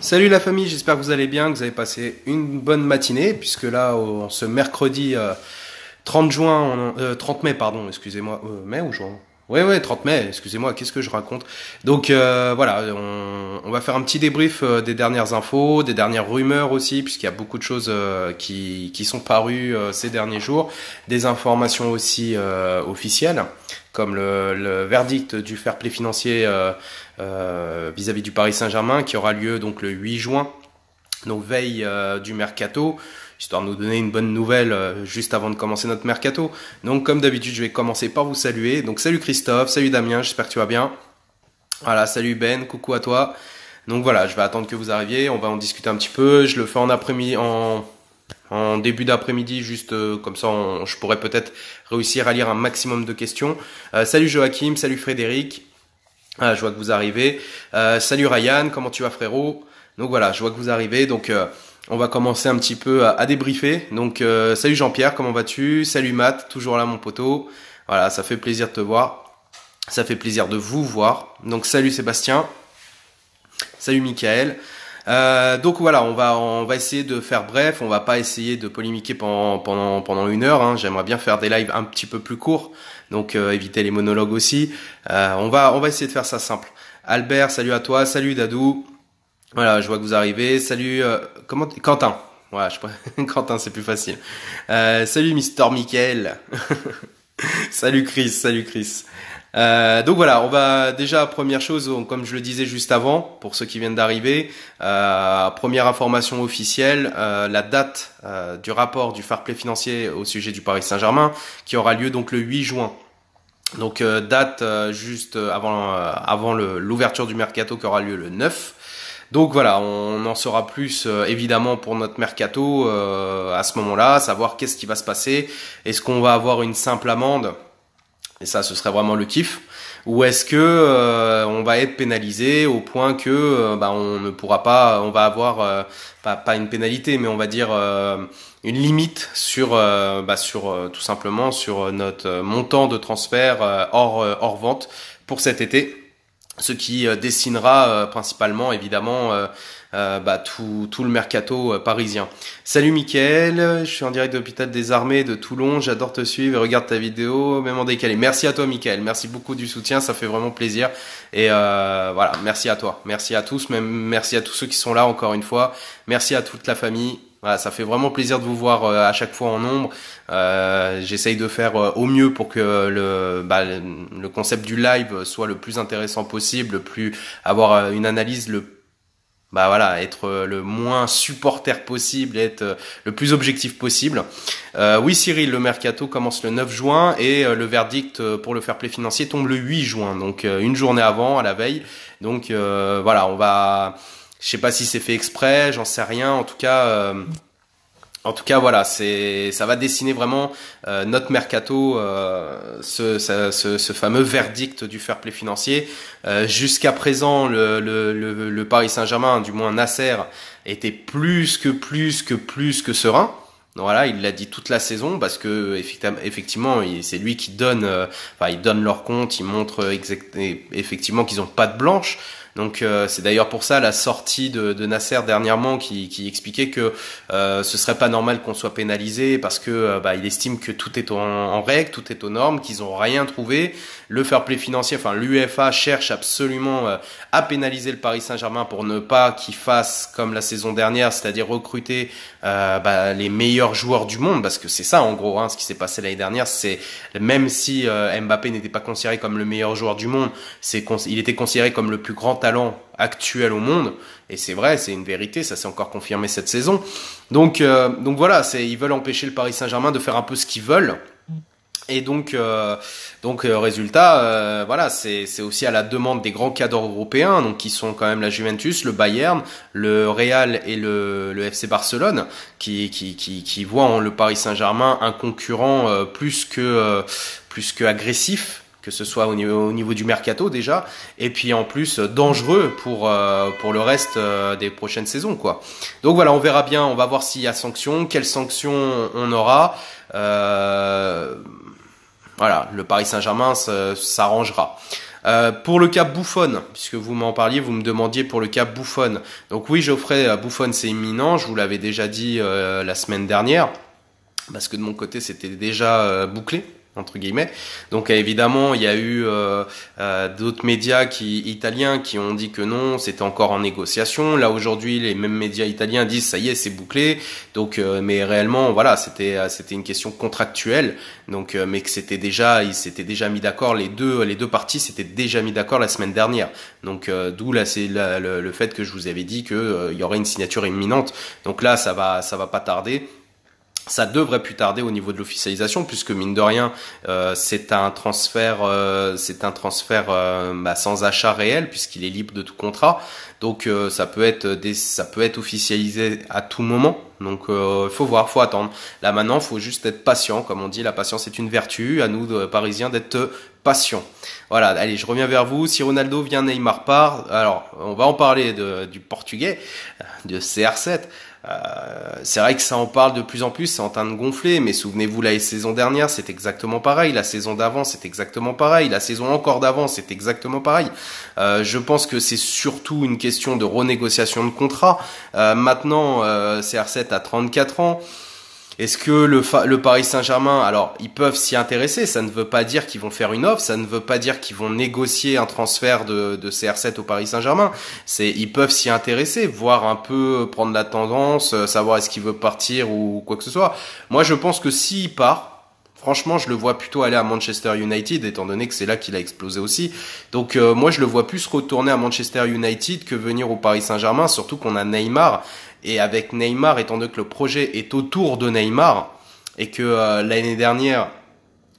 Salut la famille, j'espère que vous allez bien, que vous avez passé une bonne matinée, puisque là, ce mercredi 30 juin, 30 mai, pardon, excusez-moi, mai ou juin? Ouais, 30 mai, excusez-moi, qu'est-ce que je raconte? Donc voilà, on va faire un petit débrief des dernières infos, des dernières rumeurs aussi, puisqu'il y a beaucoup de choses qui sont parues ces derniers jours, des informations aussi officielles, comme le verdict du fair play financier vis-à-vis du Paris Saint-Germain, qui aura lieu donc le 8 juin, donc veille du mercato, histoire de nous donner une bonne nouvelle juste avant de commencer notre mercato. Donc comme d'habitude, je vais commencer par vous saluer. Donc salut Christophe, salut Damien, j'espère que tu vas bien. Voilà, salut Ben, coucou à toi. Donc voilà, je vais attendre que vous arriviez, on va en discuter un petit peu. Je le fais en après-midi, en début d'après-midi, juste comme ça, je pourrais peut-être réussir à lire un maximum de questions. Salut Joachim, salut Frédéric. Je vois que vous arrivez. Salut Ryan, comment tu vas frérot? Donc voilà, je vois que vous arrivez. Donc on va commencer un petit peu à débriefer. Donc salut Jean-Pierre, comment vas-tu? Salut Matt, toujours là mon poteau. Voilà, ça fait plaisir de te voir. Ça fait plaisir de vous voir. Donc salut Sébastien. Salut Michael. Donc voilà, on va essayer de faire bref. On va pas essayer de polémiquer pendant une heure. Hein. J'aimerais bien faire des lives un petit peu plus courts. Donc éviter les monologues aussi. On va essayer de faire ça simple. Albert, salut à toi. Salut Dadou. Voilà, je vois que vous arrivez. Salut, Quentin. Voilà, Quentin, c'est plus facile. Salut Mister Michael. Salut Chris, salut Chris. Donc voilà, on va déjà, première chose, comme je le disais juste avant, pour ceux qui viennent d'arriver, première information officielle, la date du rapport du fair play financier au sujet du Paris Saint-Germain, qui aura lieu donc le 8 juin. Donc date juste avant l'ouverture du mercato qui aura lieu le 9. Donc voilà, on en saura plus évidemment pour notre mercato à ce moment-là, savoir qu'est-ce qui va se passer. Est-ce qu'on va avoir une simple amende? Et ça, ce serait vraiment le kiff. Ou est-ce que on va être pénalisé au point que on ne pourra pas, on va avoir pas une pénalité, mais on va dire une limite sur tout simplement sur notre montant de transfert hors vente pour cet été. Ce qui dessinera principalement évidemment tout le mercato parisien. Salut Mickaël, je suis en direct de l'hôpital des armées de Toulon, j'adore te suivre et regarde ta vidéo même en décalé. Merci à toi Mickaël, merci beaucoup du soutien, ça fait vraiment plaisir et voilà, merci à toi, merci à tous, même merci à tous ceux qui sont là encore une fois, merci à toute la famille. Voilà, ça fait vraiment plaisir de vous voir à chaque fois en nombre. J'essaye de faire au mieux pour que le concept du live soit le plus intéressant possible, avoir une analyse être le moins supporter possible, être le plus objectif possible. Oui Cyril, le mercato commence le 9 juin et le verdict pour le fair play financier tombe le 8 juin, donc une journée avant, à la veille. Donc voilà, je sais pas si c'est fait exprès, j'en sais rien. En tout cas, voilà, ça va dessiner vraiment notre mercato, ce fameux verdict du fair play financier. Jusqu'à présent, le Paris Saint-Germain, du moins Nasser, était plus que serein. Voilà, il l'a dit toute la saison parce que effectivement, c'est lui qui donne, il donne leur compte, il montre effectivement qu'ils ont pas de blanche. Donc c'est d'ailleurs pour ça la sortie de Nasser dernièrement qui expliquait que ce serait pas normal qu'on soit pénalisé parce que il estime que tout est en règle, tout est aux normes, qu'ils ont rien trouvé. Le fair play financier, l'UEFA cherche absolument à pénaliser le Paris Saint-Germain pour ne pas qu'il fasse comme la saison dernière, c'est-à-dire recruter les meilleurs joueurs du monde, parce que c'est ça en gros ce qui s'est passé l'année dernière. C'est même si Mbappé n'était pas considéré comme le meilleur joueur du monde, il était considéré comme le plus grand talent actuel au monde, et c'est vrai, c'est une vérité, ça s'est encore confirmé cette saison. Donc voilà, ils veulent empêcher le Paris Saint-Germain de faire un peu ce qu'ils veulent. Et donc résultat, voilà, c'est aussi à la demande des grands cadres européens, donc qui sont quand même la Juventus, le Bayern, le Real et le FC Barcelone, qui voient en le Paris Saint-Germain un concurrent plus que agressif, que ce soit au niveau du mercato déjà, et puis en plus dangereux pour le reste des prochaines saisons, quoi. Donc voilà, on verra bien, on va voir s'il y a sanctions, quelles sanctions on aura. Voilà, le Paris Saint-Germain s'arrangera. Pour le cas Buffon, puisque vous m'en parliez, vous me demandiez pour le cas Buffon. Donc oui, Geoffrey, Buffon c'est imminent, je vous l'avais déjà dit la semaine dernière, parce que de mon côté c'était déjà bouclé entre guillemets. Donc évidemment, il y a eu d'autres médias italiens qui ont dit que non, c'était encore en négociation. Là aujourd'hui, les mêmes médias italiens disent ça y est, c'est bouclé. Donc mais réellement, voilà, c'était une question contractuelle. Donc mais que ils s'étaient déjà mis d'accord, les deux parties s'étaient déjà mis d'accord la semaine dernière. Donc d'où là c'est le fait que je vous avais dit que il y aurait une signature imminente. Donc là ça va pas tarder. Ça devrait plus tarder au niveau de l'officialisation, puisque mine de rien, c'est un transfert sans achat réel, puisqu'il est libre de tout contrat. Donc ça peut être officialisé à tout moment. Donc faut voir, faut attendre. Là maintenant, faut juste être patient, comme on dit. La patience est une vertu. À nous Parisiens d'être patients. Voilà. Allez, je reviens vers vous. Si Ronaldo vient, Neymar part. Alors, on va en parler du Portugais, de CR7. C'est vrai que ça en parle de plus en plus, c'est en train de gonfler, mais souvenez-vous, la saison dernière, c'est exactement pareil, la saison d'avant, c'est exactement pareil, la saison encore d'avant, c'est exactement pareil. Je pense que c'est surtout une question de renégociation de contrat. Maintenant, CR7 a 34 ans. Est-ce que le Paris Saint-Germain, alors ils peuvent s'y intéresser, ça ne veut pas dire qu'ils vont faire une offre, ça ne veut pas dire qu'ils vont négocier un transfert de CR7 au Paris Saint-Germain. Ils peuvent s'y intéresser, voir un peu, prendre la tendance, savoir est-ce qu'il veut partir ou quoi que ce soit. Moi je pense que s'il part, franchement je le vois plutôt aller à Manchester United, étant donné que c'est là qu'il a explosé aussi. Donc moi je le vois plus retourner à Manchester United que venir au Paris Saint-Germain, surtout qu'on a Neymar. Et avec Neymar, étant donné que le projet est autour de Neymar, et que l'année dernière,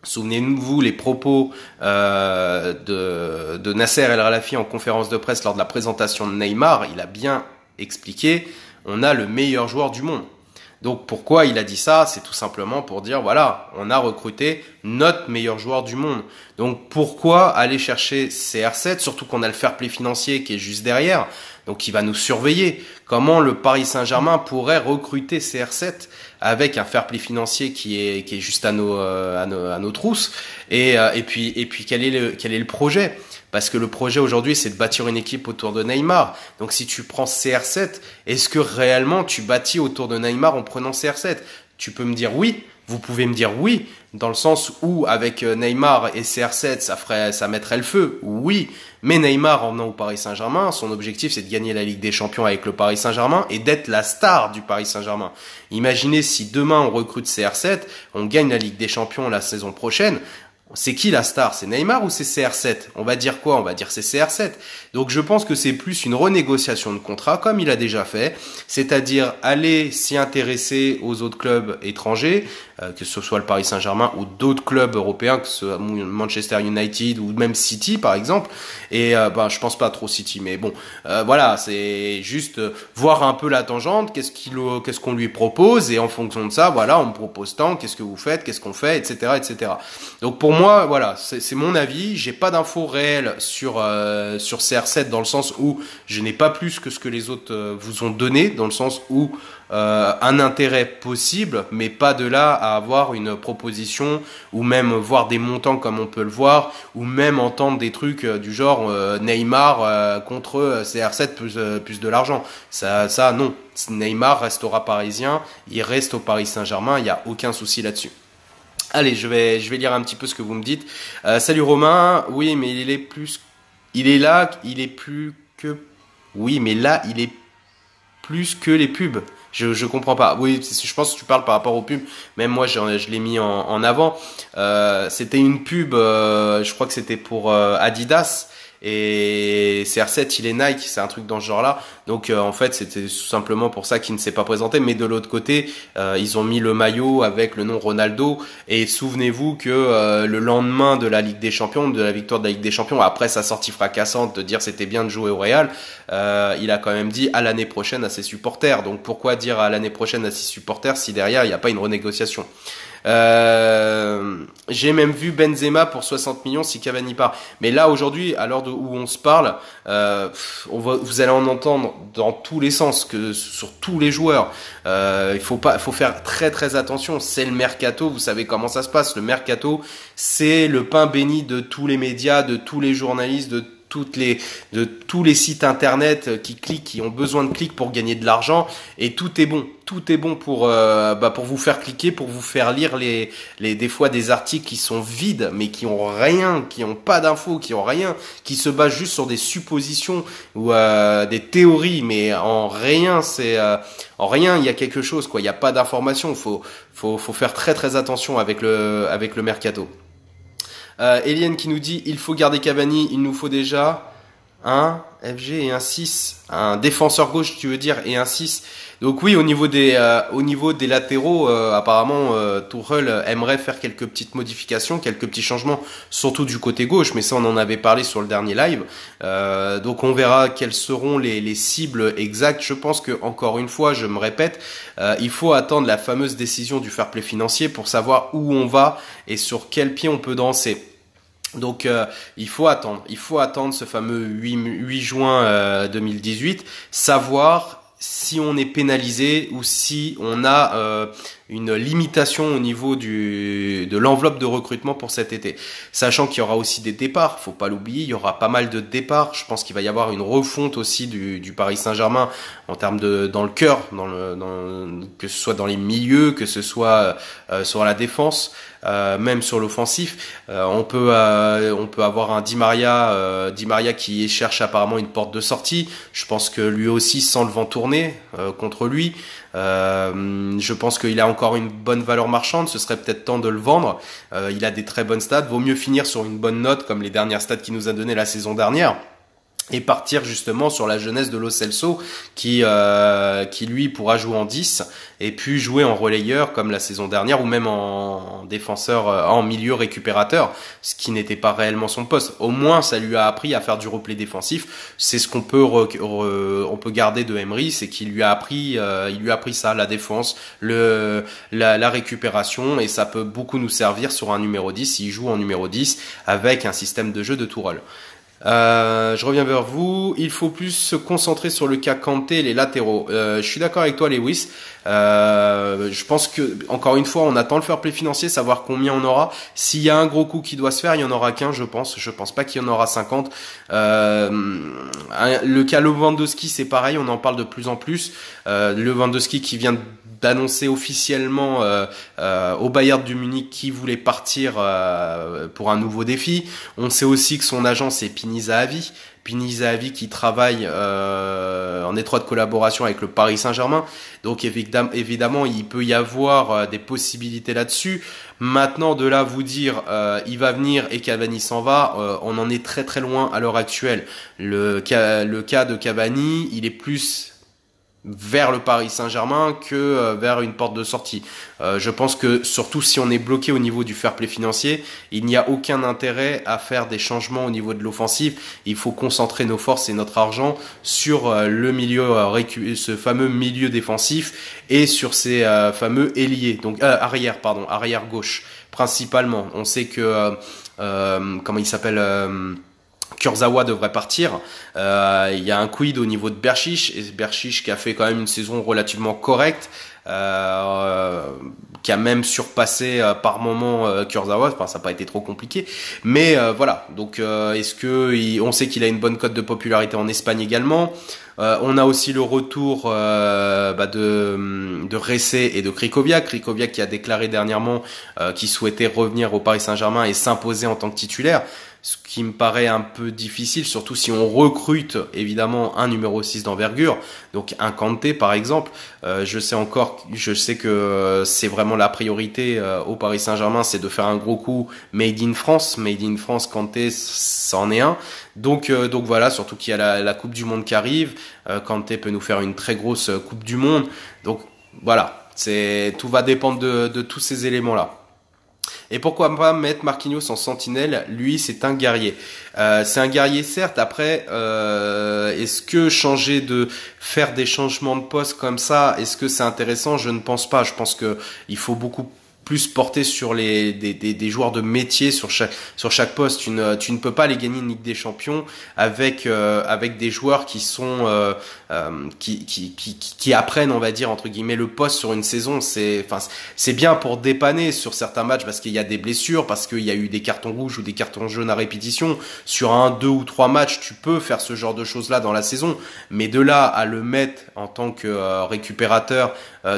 souvenez-vous les propos de Nasser El Khelaifi en conférence de presse lors de la présentation de Neymar, il a bien expliqué, on a le meilleur joueur du monde. Donc pourquoi il a dit ça? C'est tout simplement pour dire voilà, on a recruté notre meilleur joueur du monde. Donc pourquoi aller chercher CR7, surtout qu'on a le fair play financier qui est juste derrière, donc il va nous surveiller. Comment le Paris Saint-Germain pourrait recruter CR7 avec un fair play financier qui est juste à nos trousses, et puis quel est le projet? Parce que le projet aujourd'hui, c'est de bâtir une équipe autour de Neymar. Donc si tu prends CR7, est-ce que réellement tu bâtis autour de Neymar en prenant CR7? Tu peux me dire oui, vous pouvez me dire oui, dans le sens où avec Neymar et CR7, ça mettrait le feu. Oui, mais Neymar en venant au Paris Saint-Germain, son objectif c'est de gagner la Ligue des Champions avec le Paris Saint-Germain et d'être la star du Paris Saint-Germain. Imaginez si demain on recrute CR7, on gagne la Ligue des Champions la saison prochaine. C'est qui la star? C'est Neymar ou c'est CR7? On va dire quoi? On va dire c'est CR7. Donc je pense que c'est plus une renégociation de contrat comme il a déjà fait, c'est-à-dire aller s'y intéresser aux autres clubs étrangers, que ce soit le Paris Saint-Germain ou d'autres clubs européens, que ce soit Manchester United ou même City par exemple. Et je pense pas trop City, mais bon, voilà, c'est juste voir un peu la tangente, qu'est-ce qu'on lui propose, et en fonction de ça, voilà, on me propose tant, qu'est-ce que vous faites, qu'est-ce qu'on fait, etc., etc. Donc pour moi, voilà, c'est mon avis. J'ai pas d'infos réelles sur CR7 dans le sens où je n'ai pas plus que ce que les autres vous ont donné, dans le sens où un intérêt possible, mais pas de là à avoir une proposition ou même voir des montants comme on peut le voir, ou même entendre des trucs du genre Neymar contre CR7 plus de l'argent. Ça non. Neymar restera parisien, il reste au Paris Saint-Germain, il n'y a aucun souci là-dessus. Allez, je vais lire un petit peu ce que vous me dites. Salut Romain, oui, mais il est plus que, oui, mais là, il est plus que les pubs. Je comprends pas. Oui, je pense que tu parles par rapport aux pubs. Même moi, je l'ai mis en avant. C'était une pub, je crois que c'était pour Adidas. Et CR7 il est Nike, c'est un truc dans ce genre là, donc en fait c'était tout simplement pour ça qu'il ne s'est pas présenté. Mais de l'autre côté ils ont mis le maillot avec le nom Ronaldo, et souvenez-vous que le lendemain de la Ligue des Champions, de la victoire de la Ligue des Champions, après sa sortie fracassante de dire c'était bien de jouer au Real, il a quand même dit à l'année prochaine à ses supporters. Donc pourquoi dire à l'année prochaine à ses supporters si derrière il n'y a pas une renégociation? J'ai même vu Benzema pour 60 millions si Cavani part. Mais là aujourd'hui, à l'heure où on se parle, vous allez en entendre dans tous les sens, que sur tous les joueurs. Faut faire très très attention. C'est le mercato, vous savez comment ça se passe. Le mercato, c'est le pain béni de tous les médias, de tous les journalistes, de tous les sites internet qui ont besoin de clics pour gagner de l'argent, et tout est bon pour vous faire cliquer, pour vous faire lire des fois des articles qui sont vides, mais qui ont rien, qui ont pas d'infos, qui ont rien, qui se basent juste sur des suppositions ou des théories, mais en rien il y a quelque chose, quoi. Il y a pas d'information. Faut faire très très attention avec le mercato. Eliane qui nous dit il faut garder Cavani, il nous faut déjà un FG et un 6, un défenseur gauche tu veux dire, et un 6. Donc oui, au niveau des latéraux, apparemment Tuchel aimerait faire quelques petites modifications, quelques petits changements, surtout du côté gauche, mais ça on en avait parlé sur le dernier live. Donc on verra quelles seront les cibles exactes. Je pense que, encore une fois, je me répète, il faut attendre la fameuse décision du fair play financier pour savoir où on va et sur quel pied on peut danser. Donc il faut attendre ce fameux 8 juin 2018, savoir si on est pénalisé ou si on a une limitation au niveau de l'enveloppe de recrutement pour cet été. Sachant qu'il y aura aussi des départs, faut pas l'oublier, il y aura pas mal de départs. Je pense qu'il va y avoir une refonte aussi du Paris Saint-Germain en termes dans le cœur, que ce soit dans les milieux, que ce soit sur la défense. Même sur l'offensif, on peut avoir un Di Maria qui cherche apparemment une porte de sortie. Je pense que lui aussi sent le vent tourner contre lui. Je pense qu'il a encore une bonne valeur marchande. Ce serait peut-être temps de le vendre. Il a des très bonnes stats. Vaut mieux finir sur une bonne note comme les dernières stats qu'il nous a donné la saison dernière, et partir justement sur la jeunesse de Lo Celso qui lui pourra jouer en 10 et puis jouer en relayeur comme la saison dernière, ou même en défenseur, en milieu récupérateur, ce qui n'était pas réellement son poste. Au moins ça lui a appris à faire du replay défensif. C'est ce qu'on peut on peut garder de Emery, c'est qu'il lui a appris ça, la défense, la récupération, et ça peut beaucoup nous servir sur un numéro 10 s'il joue en numéro 10 avec un système de jeu de Tuchel. Je reviens vers vous. Il faut plus se concentrer sur le cas Kanté et les latéraux. Je suis d'accord avec toi, Lewis. Je pense que, encore une fois, on attend le fair play financier, savoir combien on aura. S'il y a un gros coup qui doit se faire, il y en aura qu'un, je pense. Je pense pas qu'il y en aura 50. Le cas Lewandowski, c'est pareil, on en parle de plus en plus. Lewandowski qui vient d'annoncer officiellement au Bayern de Munich qui voulait partir pour un nouveau défi. On sait aussi que son agent, c'est Pini Zahavi qui travaille en étroite collaboration avec le Paris Saint-Germain. Donc évidemment, il peut y avoir des possibilités là-dessus. Maintenant, de là vous dire il va venir et Cavani s'en va, on en est très très loin à l'heure actuelle. Le cas de Cavani, il est plus vers le Paris Saint-Germain que vers une porte de sortie. Je pense que, surtout si on est bloqué au niveau du fair play financier, il n'y a aucun intérêt à faire des changements au niveau de l'offensive. Il faut concentrer nos forces et notre argent sur le milieu, ce fameux milieu défensif, et sur ces fameux ailiers, donc arrière gauche principalement. On sait que comment il s'appelle, Kurzawa devrait partir. Il y a un quid au niveau de Berchiche, et Berchiche qui a fait quand même une saison relativement correcte, qui a même surpassé par moment Kurzawa. Enfin, ça n'a pas été trop compliqué, mais voilà. Donc on sait qu'il a une bonne cote de popularité en Espagne également. On a aussi le retour de Ressé et de Krikoviak qui a déclaré dernièrement qu'il souhaitait revenir au Paris Saint-Germain et s'imposer en tant que titulaire, ce qui me paraît un peu difficile, surtout si on recrute évidemment un numéro 6 d'envergure, donc un Kanté par exemple. Je sais que c'est vraiment la priorité au Paris Saint-Germain, c'est de faire un gros coup Made in France, Kanté, ça en est un. Donc voilà, surtout qu'il y a la Coupe du Monde qui arrive. Kanté peut nous faire une très grosse Coupe du Monde. Donc voilà, tout va dépendre de tous ces éléments-là. Et pourquoi pas mettre Marquinhos en sentinelle? Lui, c'est un guerrier. C'est un guerrier, certes. Après, est-ce que faire des changements de poste comme ça, est-ce que c'est intéressant? Je ne pense pas. Je pense que il faut beaucoup plus porté sur des joueurs de métier sur chaque poste. Tu ne peux pas aller gagner une Ligue des Champions avec des joueurs qui sont qui apprennent, on va dire entre guillemets, le poste sur une saison. C'est bien pour dépanner sur certains matchs parce qu'il y a des blessures, parce qu'il y a eu des cartons rouges ou des cartons jaunes à répétition. Sur 1, 2 ou 3 matchs, tu peux faire ce genre de choses là dans la saison, mais de là à le mettre en tant que récupérateur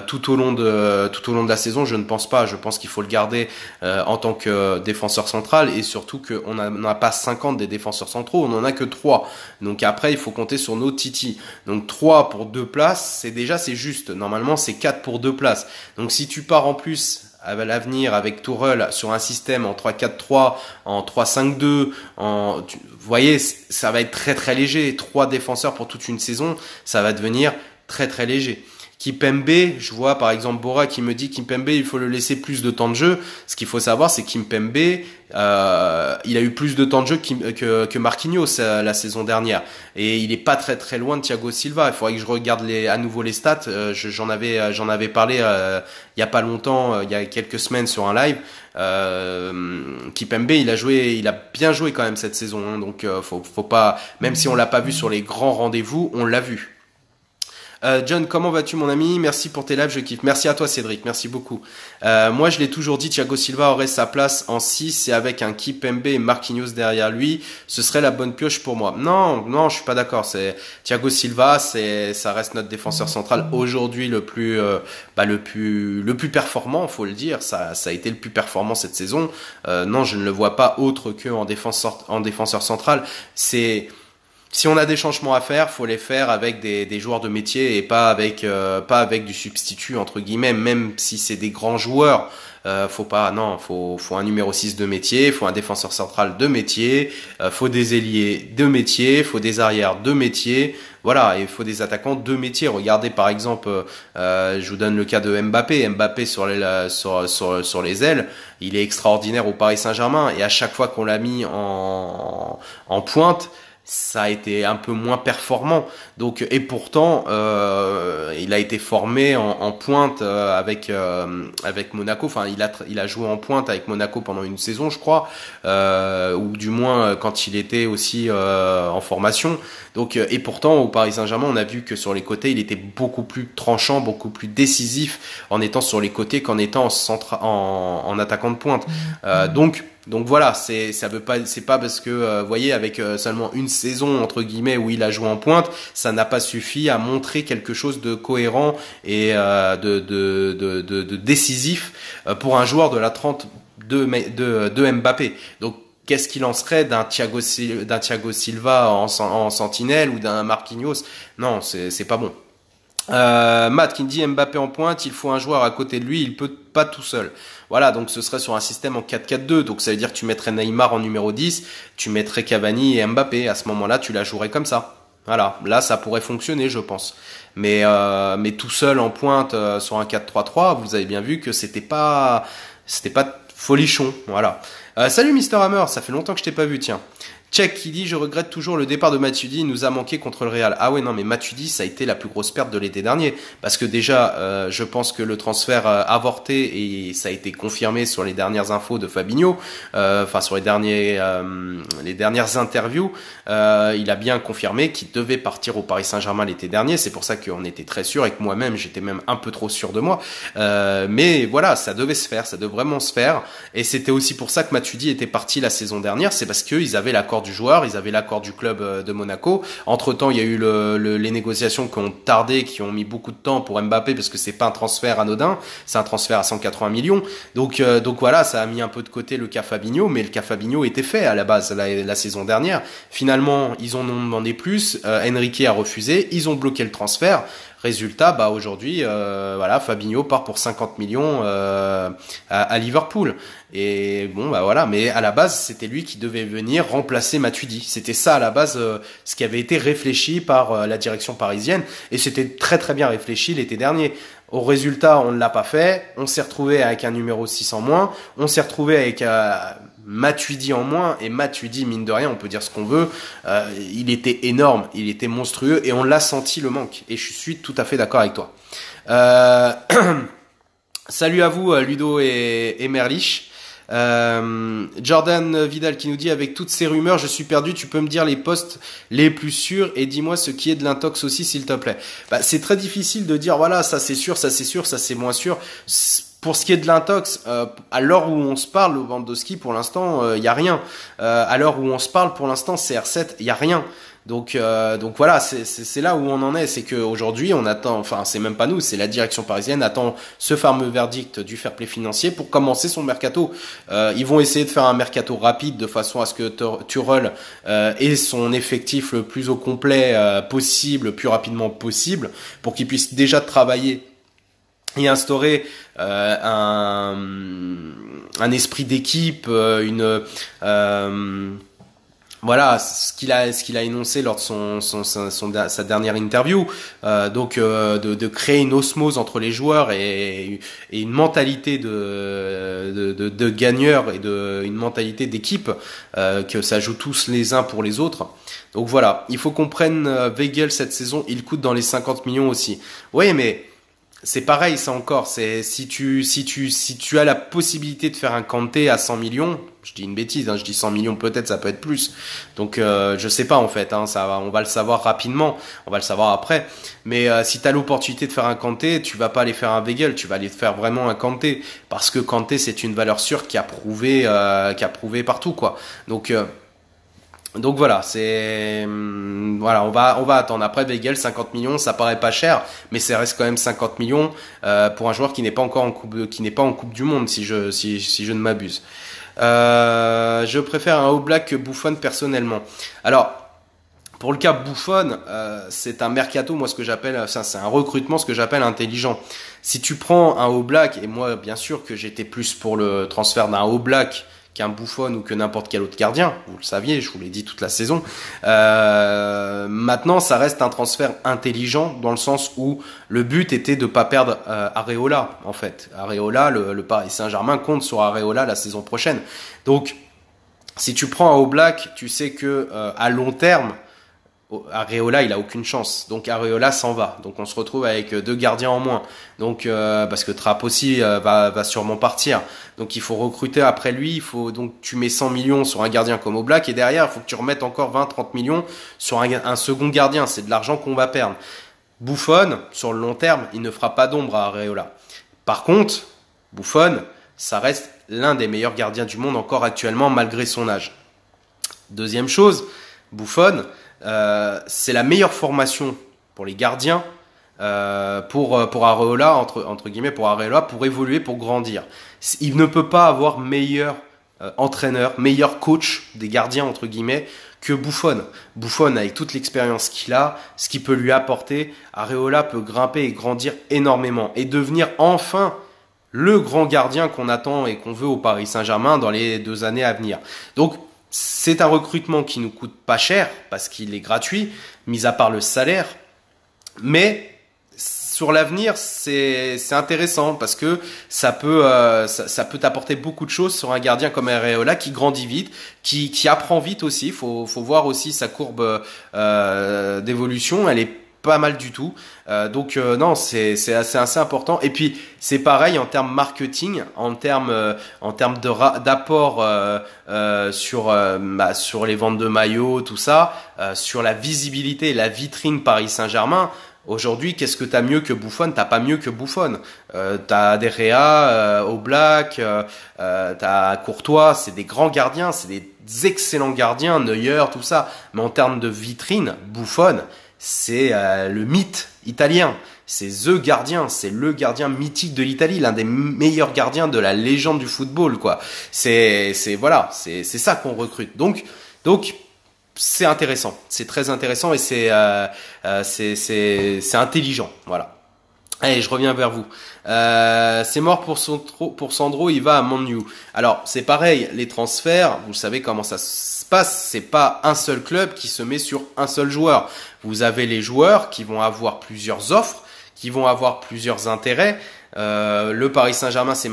tout au long de la saison, je ne pense pas. Je pense qu'il faut le garder en tant que défenseur central, et surtout qu'on n'a pas 50 des défenseurs centraux, on en a que 3. Donc après, il faut compter sur nos titis. Donc 3 pour 2 places, c'est juste. Normalement, c'est 4 pour 2 places. Donc si tu pars en plus à l'avenir avec Tourelle sur un système en 3-4-3, en 3-5-2, vous voyez, ça va être très très léger. 3 défenseurs pour toute une saison, ça va devenir très très léger. Kimpembe, je vois par exemple Bora qui me dit Kimpembe, il faut le laisser plus de temps de jeu. Ce qu'il faut savoir, c'est Kimpembe, il a eu plus de temps de jeu que Marquinhos la saison dernière, et il est pas très très loin de Thiago Silva. Il faudrait que je regarde à nouveau les stats. J'en avais parlé il y a pas longtemps, il y a quelques semaines sur un live. Kimpembe, il a bien joué quand même cette saison, hein, donc faut pas, même si on l'a pas vu sur les grands rendez-vous, on l'a vu. John, comment vas-tu mon ami? Merci pour tes lives, je kiffe. Merci à toi Cédric, merci beaucoup. Moi je l'ai toujours dit, Thiago Silva aurait sa place en 6, et avec un Kimpembe et Marquinhos derrière lui, ce serait la bonne pioche pour moi. Non, je suis pas d'accord. C'est Thiago Silva, ça reste notre défenseur central aujourd'hui le plus performant, faut le dire. Ça a été le plus performant cette saison. Non, je ne le vois pas autre que en défenseur central. Si on a des changements à faire, faut les faire avec des joueurs de métier, et pas avec du substitut entre guillemets, même si c'est des grands joueurs. Faut un numéro 6 de métier, faut un défenseur central de métier, faut des ailiers de métier, faut des arrières de métier. Voilà, et il faut des attaquants de métier. Regardez par exemple, je vous donne le cas de Mbappé. Mbappé sur les ailes, il est extraordinaire au Paris Saint-Germain, et à chaque fois qu'on l'a mis en pointe, ça a été un peu moins performant. Donc, et pourtant, il a été formé en pointe avec Monaco. Enfin, il a joué en pointe avec Monaco pendant une saison, je crois, ou du moins quand il était aussi en formation. Donc, et pourtant, au Paris Saint-Germain, on a vu que sur les côtés, il était beaucoup plus tranchant, beaucoup plus décisif en étant sur les côtés qu'en étant en attaquant de pointe. Donc voilà, c'est pas parce que vous voyez, avec seulement une saison entre guillemets où il a joué en pointe, ça n'a pas suffi à montrer quelque chose de cohérent et de décisif pour un joueur de la trempe de Mbappé. Donc qu'est-ce qu'il en serait d'un Thiago Silva en sentinelle, ou d'un Marquinhos? Non, c'est pas bon. Matt qui me dit Mbappé en pointe, il faut un joueur à côté de lui, il peut pas tout seul. Voilà, donc ce serait sur un système en 4-4-2, donc ça veut dire que tu mettrais Neymar en numéro 10, tu mettrais Cavani et Mbappé, à ce moment-là tu la jouerais comme ça. Voilà, là ça pourrait fonctionner, je pense. Mais tout seul en pointe sur un 4-3-3, vous avez bien vu que c'était pas folichon. Voilà. Salut Mister Hammer, ça fait longtemps que je t'ai pas vu, tiens. Check qui dit je regrette toujours le départ de Matuidi, il nous a manqué contre le Real. Ah ouais, non, mais Matuidi, ça a été la plus grosse perte de l'été dernier, parce que déjà je pense que le transfert avorté, et ça a été confirmé sur les dernières infos de Fabinho, sur les dernières interviews, il a bien confirmé qu'il devait partir au Paris Saint-Germain l'été dernier. C'est pour ça qu'on était très sûr, et que moi-même j'étais même un peu trop sûr de moi, mais voilà, ça devait vraiment se faire, et c'était aussi pour ça que Matuidi était parti la saison dernière. C'est parce qu'ils avaient l'accord du joueur, ils avaient l'accord du club de Monaco. Entre temps, il y a eu les négociations qui ont tardé, qui ont mis beaucoup de temps pour Mbappé, parce que c'est pas un transfert anodin, c'est un transfert à 180 millions. Donc voilà, ça a mis un peu de côté le cas Fabinho, mais le cas Fabinho était fait à la base la saison dernière. Finalement, ils en ont demandé plus, Enrique a refusé, ils ont bloqué le transfert. Résultat, aujourd'hui, Fabinho part pour 50 millions à Liverpool. Et bon, voilà, mais à la base, c'était lui qui devait venir remplacer Matuidi. C'était ça à la base, ce qui avait été réfléchi par la direction parisienne, et c'était très très bien réfléchi l'été dernier. Au résultat, on ne l'a pas fait. On s'est retrouvé avec un numéro 6 en moins. On s'est retrouvé avec Matuidi en moins. Et Matuidi, mine de rien, on peut dire ce qu'on veut, il était énorme, il était monstrueux, et on l'a senti le manque. Et je suis tout à fait d'accord avec toi. Salut à vous, Ludo et Merlich. Jordan Vidal qui nous dit avec toutes ces rumeurs, je suis perdu. Tu peux me dire les postes les plus sûrs et dis-moi ce qui est de l'intox aussi, s'il te plaît. Bah, c'est très difficile de dire voilà, ça c'est sûr, ça c'est sûr, ça c'est moins sûr. Pour ce qui est de l'intox, à l'heure où on se parle, au Lewandowski, pour l'instant, il y a rien. À l'heure où on se parle, pour l'instant, CR7, il y a rien. Donc voilà, c'est là où on en est, c'est qu'aujourd'hui on attend, enfin c'est même pas nous, c'est la direction parisienne attend ce fameux verdict du fair play financier pour commencer son mercato. Ils vont essayer de faire un mercato rapide de façon à ce que Tuchel ait son effectif le plus au complet possible, le plus rapidement possible, pour qu'il puisse déjà travailler et instaurer un esprit d'équipe, voilà ce qu'il a énoncé lors de sa dernière interview, de créer une osmose entre les joueurs et une mentalité de gagneur et une mentalité d'équipe, que ça joue tous les uns pour les autres. Donc voilà, il faut qu'on prenne Weigl cette saison, il coûte dans les 50 millions aussi. Oui, mais c'est pareil, ça encore. C'est si tu as la possibilité de faire un Kanté à 100 millions, je dis une bêtise, hein, je dis 100 millions peut-être, ça peut être plus. Donc je sais pas en fait, hein, on va le savoir rapidement, on va le savoir après. Mais si tu as l'opportunité de faire un Kanté, tu vas pas aller faire un Weigl, tu vas aller faire vraiment un Kanté parce que Kanté c'est une valeur sûre qui a prouvé partout quoi. Donc voilà, voilà, on va attendre. Après Weigl 50 millions, ça paraît pas cher, mais ça reste quand même 50 millions pour un joueur qui n'est pas encore qui n'est pas en Coupe du Monde si je ne m'abuse. Je préfère un Oblak que Buffon personnellement. Alors pour le cas Buffon, c'est un mercato, moi ce que j'appelle, c'est un recrutement, ce que j'appelle intelligent. Si tu prends un Oblak, et moi bien sûr que j'étais plus pour le transfert d'un Oblak qu'un Buffon ou que n'importe quel autre gardien, vous le saviez, je vous l'ai dit toute la saison. Maintenant, ça reste un transfert intelligent dans le sens où le but était de pas perdre Areola en fait. Areola, le Paris Saint-Germain compte sur Areola la saison prochaine. Donc, si tu prends un Oblak, tu sais que à long terme, Areola, il a aucune chance. Donc Areola s'en va. Donc on se retrouve avec deux gardiens en moins. Donc parce que Trapp aussi va sûrement partir. Donc il faut recruter après lui. Donc tu mets 100 millions sur un gardien comme Oblak et derrière il faut que tu remettes encore 20-30 millions sur un second gardien. C'est de l'argent qu'on va perdre. Buffon, sur le long terme, il ne fera pas d'ombre à Areola. Par contre, Buffon, ça reste l'un des meilleurs gardiens du monde encore actuellement malgré son âge. Deuxième chose, Buffon, c'est la meilleure formation pour les gardiens, pour Areola, entre guillemets, pour Areola, pour évoluer, pour grandir. Il ne peut pas avoir meilleur entraîneur, meilleur coach des gardiens, entre guillemets, que Buffon. Buffon, avec toute l'expérience qu'il a, ce qu'il peut lui apporter, Areola peut grimper et grandir énormément et devenir enfin le grand gardien qu'on attend et qu'on veut au Paris Saint-Germain dans les 2 années à venir. Donc, c'est un recrutement qui nous coûte pas cher parce qu'il est gratuit, mis à part le salaire. Mais sur l'avenir, c'est intéressant parce que ça peut t'apporter beaucoup de choses sur un gardien comme Areola qui grandit vite, qui apprend vite aussi. Faut voir aussi sa courbe d'évolution. Elle est pas mal du tout. Non, c'est assez important. Et puis c'est pareil en termes marketing, en termes d'apport sur les ventes de maillots, tout ça, sur la visibilité, la vitrine Paris Saint-Germain. Aujourd'hui, qu'est-ce que t'as mieux que Buffon? T'as pas mieux que Buffon. T'as De Gea, Oblak, t'as Courtois, c'est des grands gardiens, c'est des excellents gardiens, Neuer, tout ça. Mais en termes de vitrine, Buffon, c'est le mythe italien. C'est le gardien mythique de l'Italie, l'un des meilleurs gardiens de la légende du football, quoi. C'est ça qu'on recrute. Donc, c'est intéressant, c'est très intéressant et c'est intelligent, voilà. Allez, je reviens vers vous. C'est mort pour Sandro, il va à Man U. Alors, c'est pareil, les transferts, vous savez comment ça se passe, c'est pas un seul club qui se met sur un seul joueur. Vous avez les joueurs qui vont avoir plusieurs offres, qui vont avoir plusieurs intérêts. Le Paris Saint-Germain s'est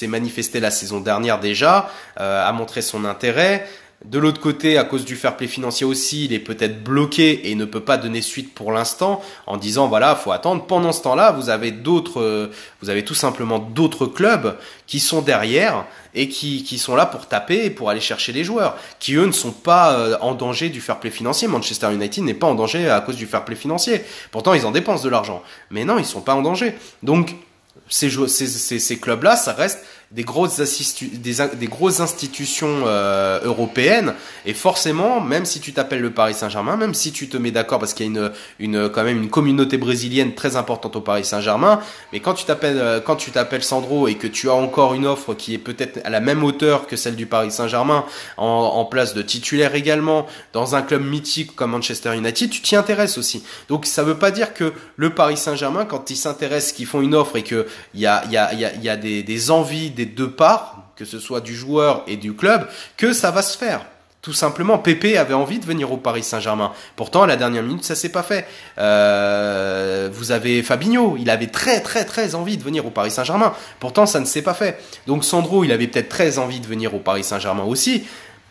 manifesté la saison dernière déjà, a montré son intérêt. De l'autre côté, à cause du fair play financier aussi, il est peut-être bloqué et ne peut pas donner suite pour l'instant en disant voilà, faut attendre. Pendant ce temps-là, vous avez vous avez tout simplement d'autres clubs qui sont derrière et qui sont là pour taper et pour aller chercher les joueurs, qui eux ne sont pas en danger du fair play financier. Manchester United n'est pas en danger à cause du fair play financier. Pourtant, ils en dépensent de l'argent. Mais non, ils sont pas en danger. Donc, ces clubs-là, ça reste des grosses institutions européennes, et forcément, même si tu t'appelles le Paris Saint-Germain, même si tu te mets d'accord, parce qu'il y a quand même une communauté brésilienne très importante au Paris Saint-Germain, mais quand tu t'appelles Sandro et que tu as encore une offre qui est peut-être à la même hauteur que celle du Paris Saint-Germain, en place de titulaire également, dans un club mythique comme Manchester United, tu t'y intéresses aussi. Donc ça veut pas dire que le Paris Saint-Germain, quand ils s'intéressent, qu'ils font une offre et que il y a des envies des deux parts, que ce soit du joueur et du club, que ça va se faire. Tout simplement, Pépé avait envie de venir au Paris Saint-Germain. Pourtant, à la dernière minute, ça s'est pas fait. Vous avez Fabinho, il avait très envie de venir au Paris Saint-Germain. Pourtant, ça ne s'est pas fait. Donc Sandro, il avait peut-être très envie de venir au Paris Saint-Germain aussi.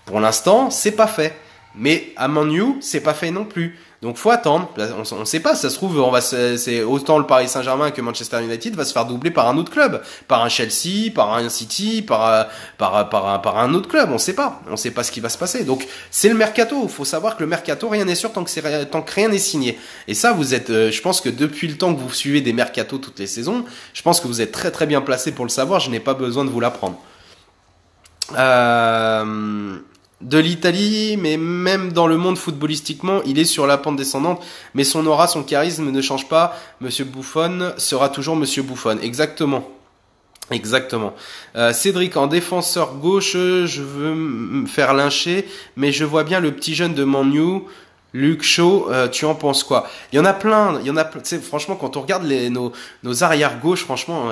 Pour l'instant, c'est pas fait. Mais à Man U, c'est pas fait non plus. Donc faut attendre. On sait pas. Ça se trouve, c'est autant le Paris Saint-Germain que Manchester United va se faire doubler par un autre club, par un Chelsea, par un City, par un autre club. On sait pas. On sait pas ce qui va se passer. Donc c'est le mercato. Faut savoir que le mercato, rien n'est sûr tant que rien n'est signé. Et ça, vous êtes. Je pense que depuis le temps que vous suivez des mercatos toutes les saisons, je pense que vous êtes très bien placé pour le savoir. Je n'ai pas besoin de vous l'apprendre. De l'Italie, mais même dans le monde footballistiquement, il est sur la pente descendante, mais son aura, son charisme ne change pas. Monsieur Buffon sera toujours Monsieur Buffon. Exactement. Cédric, en défenseur gauche, je veux me faire lyncher, mais je vois bien le petit jeune de Man U, Luke Shaw, tu en penses quoi? Il y en a plein, tu sais, franchement, quand on regarde nos arrières gauche, franchement,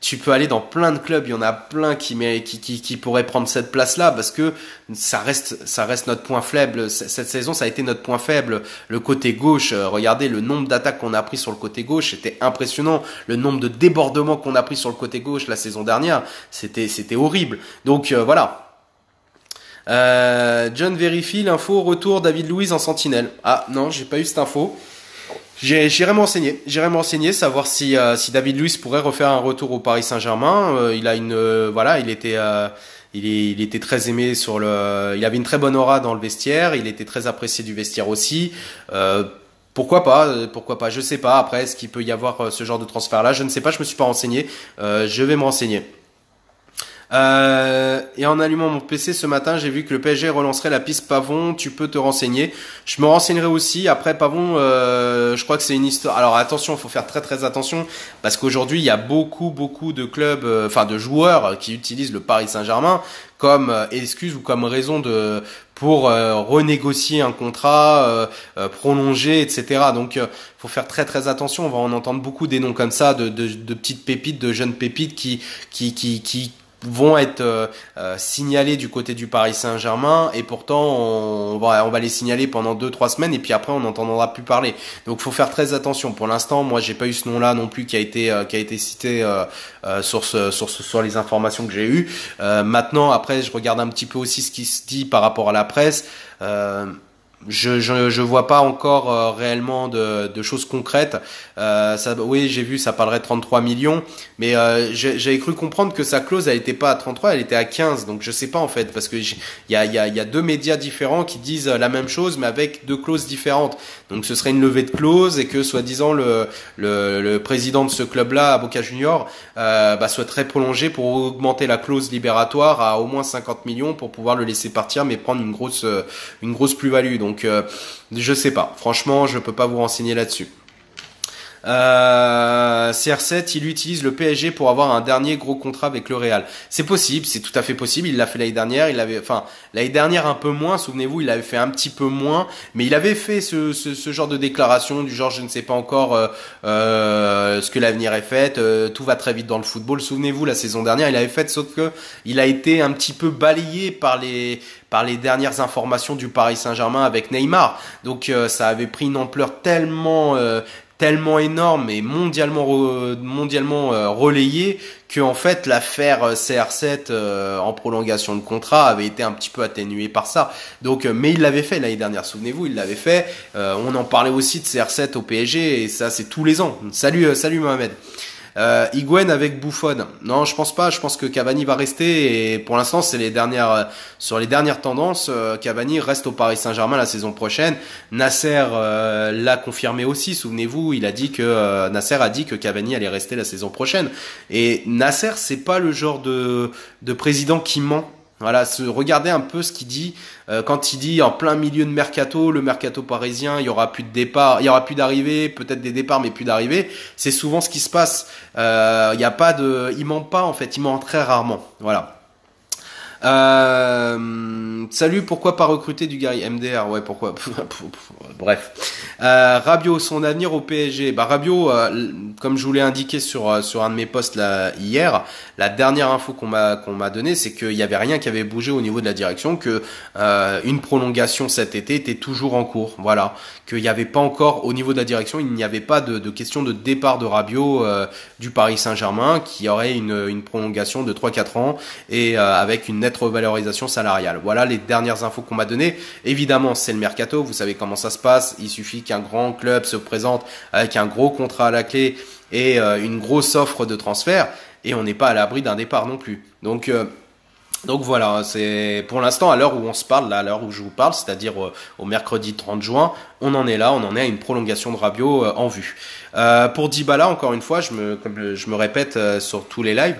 tu peux aller dans plein de clubs, il y en a plein qui pourraient prendre cette place-là, parce que ça reste notre point faible. Cette saison, ça a été notre point faible. Le côté gauche, regardez le nombre d'attaques qu'on a pris sur le côté gauche, c'était impressionnant. Le nombre de débordements qu'on a pris sur le côté gauche la saison dernière, c'était horrible. Donc, voilà. John vérifie l'info retour David Luiz en sentinelle. Ah non, j'ai pas eu cette info. J'irai me renseigner, savoir si David Luiz pourrait refaire un retour au Paris Saint-Germain. Il était très aimé il avait une très bonne aura dans le vestiaire. Il était très apprécié du vestiaire aussi. Pourquoi pas, je sais pas. Après, est-ce qu'il peut y avoir ce genre de transfert là? Je ne sais pas, je me suis pas renseigné. Je vais me renseigner. Et en allumant mon PC ce matin, j'ai vu que le PSG relancerait la piste Pavon. Tu peux te renseigner. Je me renseignerai aussi. Après Pavon, je crois que c'est une histoire. Alors attention, il faut faire très attention parce qu'aujourd'hui il y a beaucoup de clubs, de joueurs qui utilisent le Paris Saint-Germain comme excuse ou comme raison pour renégocier un contrat, prolonger, etc. Donc faut faire très attention. On va en entendre beaucoup des noms comme ça, de petites pépites, de jeunes pépites qui vont être signalés du côté du Paris Saint-Germain, et pourtant on va les signaler pendant 2-3 semaines et puis après on n'entendra plus parler. Donc faut faire très attention. Pour l'instant, moi j'ai pas eu ce nom-là non plus qui a été cité sur les informations que j'ai eues. Maintenant, après je regarde un petit peu aussi ce qui se dit par rapport à la presse. Je vois pas encore réellement de choses concrètes. Oui, j'ai vu, ça parlerait de 33 millions, mais j'avais cru comprendre que sa clause elle était pas à 33, elle était à 15. Donc je sais pas en fait, parce que il y a deux médias différents qui disent la même chose, mais avec deux clauses différentes. Donc ce serait une levée de clause et que soi-disant le président de ce club-là, à Boca Junior, souhaiterait prolonger pour augmenter la clause libératoire à au moins 50 millions pour pouvoir le laisser partir, mais prendre une grosse plus-value. Donc je sais pas. Franchement, je peux pas vous renseigner là-dessus. CR7, il utilise le PSG pour avoir un dernier gros contrat avec le Real. C'est possible, c'est tout à fait possible. Il l'a fait l'année dernière. L'année dernière un peu moins. Souvenez-vous, il avait fait un petit peu moins, mais il avait fait ce genre de déclaration du genre, je ne sais pas encore ce que l'avenir est fait. Tout va très vite dans le football. Souvenez-vous, la saison dernière, il avait fait, sauf que il a été un petit peu balayé par les dernières informations du Paris Saint-Germain avec Neymar. Donc ça avait pris une ampleur tellement tellement énorme et mondialement relayé que en fait l'affaire CR7 en prolongation de contrat avait été un petit peu atténuée par ça. Donc mais il l'avait fait l'année dernière, souvenez-vous, il l'avait fait. On en parlait aussi de CR7 au PSG et ça c'est tous les ans. Salut Mohamed. Higuaín avec Buffon. Non, je pense pas. Je pense que Cavani va rester et pour l'instant, c'est sur les dernières tendances. Cavani reste au Paris Saint-Germain la saison prochaine. Nasser l'a confirmé aussi. Souvenez-vous, Nasser a dit que Cavani allait rester la saison prochaine. Et Nasser, c'est pas le genre de président qui ment. Voilà, regardez un peu ce qu'il dit quand il dit en plein milieu de mercato, le mercato parisien, il y aura plus de départ, il y aura plus d'arrivées, peut-être des départs mais plus d'arrivées. C'est souvent ce qui se passe. Il y a pas il ment pas en fait, il ment très rarement. Voilà. Salut, pourquoi pas recruter du Gary MDR? Ouais, pourquoi? Bref. Rabiot, son avenir au PSG. Bah Rabiot, comme je vous l'ai indiqué sur un de mes posts là hier, la dernière info qu'on m'a donnée, c'est qu'il y avait rien qui avait bougé au niveau de la direction, que une prolongation cet été était toujours en cours. Voilà, qu'il n'y avait pas encore au niveau de la direction, il n'y avait pas de question de départ de Rabiot du Paris Saint-Germain, qui aurait une prolongation de 3-4 ans et avec une nette revalorisation salariale. Voilà les dernières infos qu'on m'a données. Évidemment, c'est le mercato, vous savez comment ça se passe. Il suffit qu'un grand club se présente avec un gros contrat à la clé et une grosse offre de transfert et on n'est pas à l'abri d'un départ non plus. Donc voilà, c'est pour l'instant à l'heure où on se parle, là, à l'heure où je vous parle, c'est-à-dire au mercredi 30 juin, on en est à une prolongation de Rabiot en vue. Pour Dybala, encore une fois, comme je me répète sur tous les lives,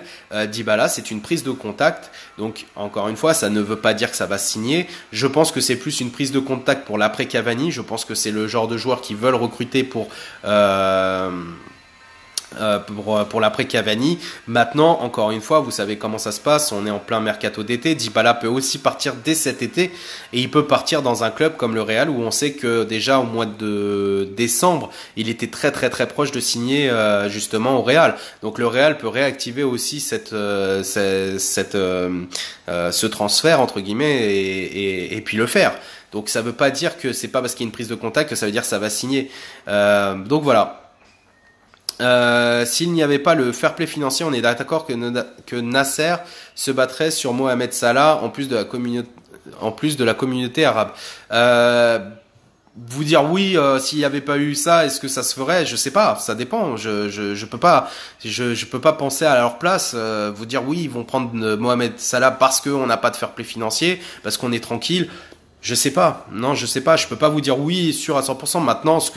Dybala, c'est une prise de contact. Donc encore une fois, ça ne veut pas dire que ça va signer. Je pense que c'est plus une prise de contact pour l'après Cavani. Je pense que c'est le genre de joueurs qui veulent recruter pour l'après Cavani. Maintenant, encore une fois, vous savez comment ça se passe, on est en plein mercato d'été, Dybala peut aussi partir dès cet été et il peut partir dans un club comme le Real où on sait que déjà au mois de décembre, il était très très très proche de signer justement au Real. Donc le Real peut réactiver aussi ce transfert entre guillemets et puis le faire. Donc ça veut pas dire que c'est pas parce qu'il y a une prise de contact que ça veut dire que ça va signer. Donc voilà. S'il n'y avait pas le fair play financier, on est d'accord que Nasser se battrait sur Mohamed Salah en plus de la communauté arabe. Vous dire oui, s'il n'y avait pas eu ça, est-ce que ça se ferait? Je sais pas, ça dépend. Je peux pas penser à leur place. Vous dire oui, ils vont prendre Mohamed Salah parce qu'on n'a pas de fair play financier, parce qu'on est tranquille. Je sais pas. Non, je sais pas. Je peux pas vous dire oui, sûr à 100%. Maintenant, ce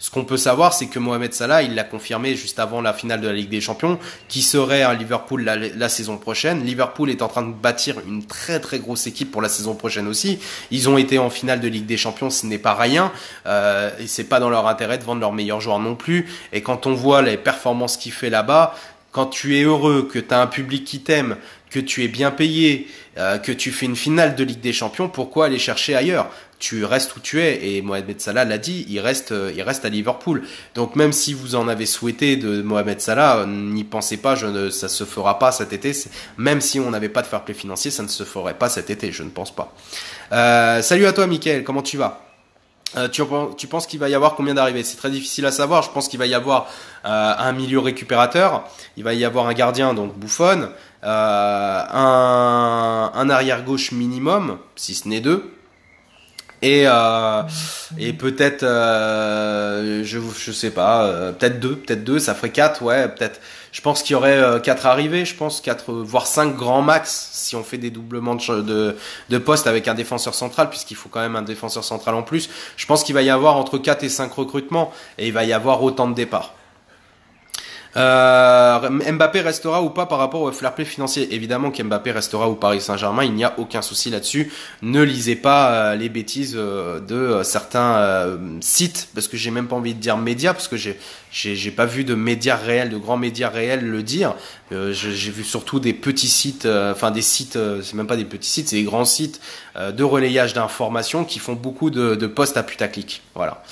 qu'on peut savoir, c'est que Mohamed Salah, il l'a confirmé juste avant la finale de la Ligue des Champions, qui serait à Liverpool la saison prochaine. Liverpool est en train de bâtir une très très grosse équipe pour la saison prochaine aussi. Ils ont été en finale de Ligue des Champions, ce n'est pas rien. Et c'est pas dans leur intérêt de vendre leurs meilleurs joueurs non plus. Et quand on voit les performances qu'il fait là-bas, quand tu es heureux, que tu as un public qui t'aime, que tu es bien payé, que tu fais une finale de Ligue des Champions, pourquoi aller chercher ailleurs? Tu restes où tu es, et Mohamed Salah l'a dit, il reste à Liverpool. Donc même si vous en avez souhaité de Mohamed Salah, n'y pensez pas, ça se fera pas cet été. Même si on n'avait pas de fair play financier, ça ne se ferait pas cet été, je ne pense pas. Salut à toi, Mickaël, comment tu vas? Tu penses qu'il va y avoir combien d'arrivées? C'est très difficile à savoir. Je pense qu'il va y avoir un milieu récupérateur, il va y avoir un gardien, donc Buffon, un arrière gauche minimum, si ce n'est deux, et peut-être je sais pas, peut-être deux, ça ferait 4, ouais, peut-être. Je pense qu'il y aurait 4 arrivées, je pense 4 voire 5 grands max si on fait des doublements de poste avec un défenseur central, puisqu'il faut quand même un défenseur central en plus. Je pense qu'il va y avoir entre 4 et 5 recrutements et il va y avoir autant de départs. Mbappé restera ou pas par rapport au fair play financier? Évidemment qu'Mbappé restera au Paris Saint-Germain, il n'y a aucun souci là-dessus. Ne lisez pas les bêtises de certains sites, parce que j'ai même pas envie de dire médias, parce que j'ai pas vu de médias réels, de grands médias réels le dire. J'ai vu surtout des petits sites, des sites, c'est même pas des petits sites, c'est des grands sites de relayage d'informations qui font beaucoup de posts à putaclic. Voilà.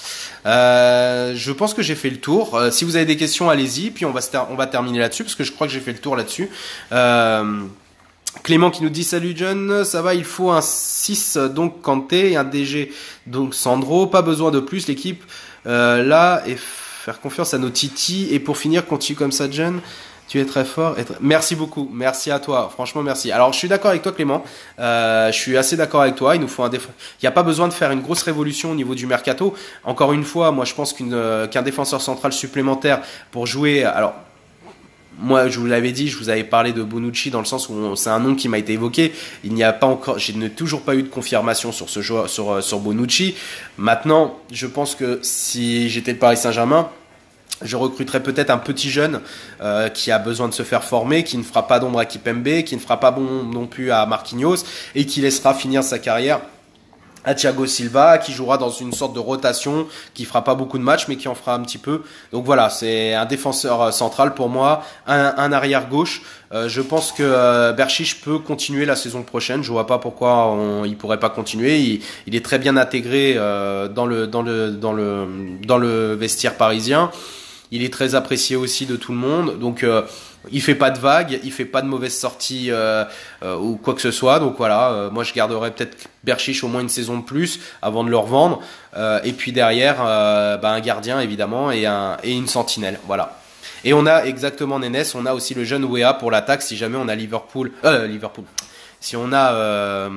Je pense que j'ai fait le tour. Si vous avez des questions, allez-y, puis on va terminer là-dessus, parce que je crois que j'ai fait le tour là-dessus. Clément qui nous dit salut John, ça va, il faut un 6 donc Kanté et un DG donc Sandro, pas besoin de plus, l'équipe là est faire confiance à nos titis. Et pour finir, continue comme ça, John. Tu es très fort. Merci beaucoup. Merci à toi. Franchement, merci. Alors, je suis d'accord avec toi, Clément. Je suis assez d'accord avec toi. Il nous faut il n'y a pas besoin de faire une grosse révolution au niveau du mercato. Encore une fois, moi, je pense qu'un défenseur central supplémentaire pour jouer. Alors, moi, je vous l'avais dit, je vous avais parlé de Bonucci dans le sens où c'est un nom qui m'a été évoqué. Il n'y a pas encore, je n'ai toujours pas eu de confirmation sur ce joueur, sur Bonucci. Maintenant, je pense que si j'étais le Paris Saint-Germain, je recruterais peut-être un petit jeune qui a besoin de se faire former, qui ne fera pas d'ombre à Kipembe, qui ne fera pas bon non plus à Marquinhos et qui laissera finir sa carrière à Thiago Silva, qui jouera dans une sorte de rotation, qui fera pas beaucoup de matchs, mais qui en fera un petit peu. Donc voilà, c'est un défenseur central pour moi, un arrière gauche. Je pense que Berchiche peut continuer la saison prochaine. Je vois pas pourquoi il pourrait pas continuer. Il est très bien intégré dans le vestiaire parisien. Il est très apprécié aussi de tout le monde. Donc il fait pas de vagues, il fait pas de mauvaises sorties ou quoi que ce soit. Donc voilà, moi je garderais peut-être Berchiche au moins une saison de plus avant de le revendre. Et puis derrière, un gardien évidemment et une sentinelle. Voilà. Et on a exactement Nénès, on a aussi le jeune Wea pour l'attaque si jamais on a Liverpool. Si on a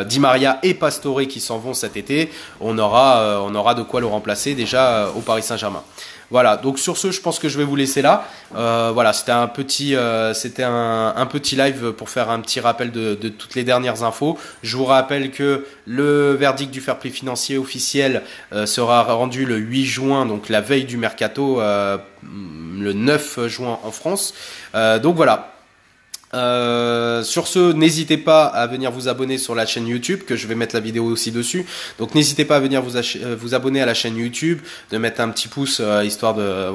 Di Maria et Pastore qui s'en vont cet été, on aura de quoi le remplacer déjà au Paris Saint-Germain. Voilà, donc sur ce, je pense que je vais vous laisser là. Voilà, c'était un petit live pour faire un petit rappel de toutes les dernières infos. Je vous rappelle que le verdict du fair play financier officiel sera rendu le 8 juin, donc la veille du mercato, le 9 juin en France. Donc voilà. Sur ce, n'hésitez pas à venir vous abonner sur la chaîne YouTube, que je vais mettre la vidéo aussi dessus. Donc n'hésitez pas à venir vous abonner à la chaîne YouTube, de mettre un petit pouce histoire de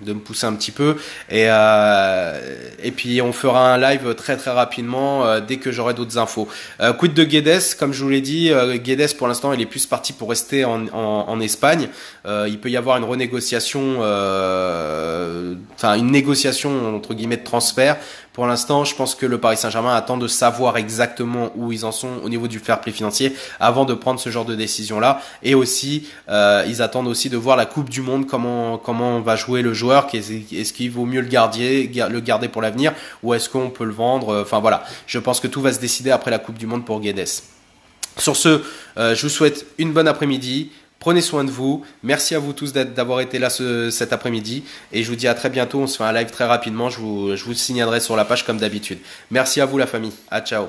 me pousser un petit peu. Et puis on fera un live très très rapidement dès que j'aurai d'autres infos. Quid de Guedes, comme je vous l'ai dit, Guedes pour l'instant il est plus parti pour rester en Espagne. Il peut y avoir une renégociation, une négociation entre guillemets de transfert. Pour l'instant, je pense que le Paris Saint-Germain attend de savoir exactement où ils en sont au niveau du fair play financier avant de prendre ce genre de décision-là. Et aussi, ils attendent aussi de voir la Coupe du Monde, comment va jouer le joueur. Est-ce qu'il vaut mieux le garder pour l'avenir ou est-ce qu'on peut le vendre? Enfin voilà, je pense que tout va se décider après la Coupe du Monde pour Guedes. Sur ce, je vous souhaite une bonne après-midi. Prenez soin de vous. Merci à vous tous d'avoir été là cet après-midi. Et je vous dis à très bientôt. On se fait un live très rapidement. Je vous signalerai sur la page comme d'habitude. Merci à vous la famille. À ciao.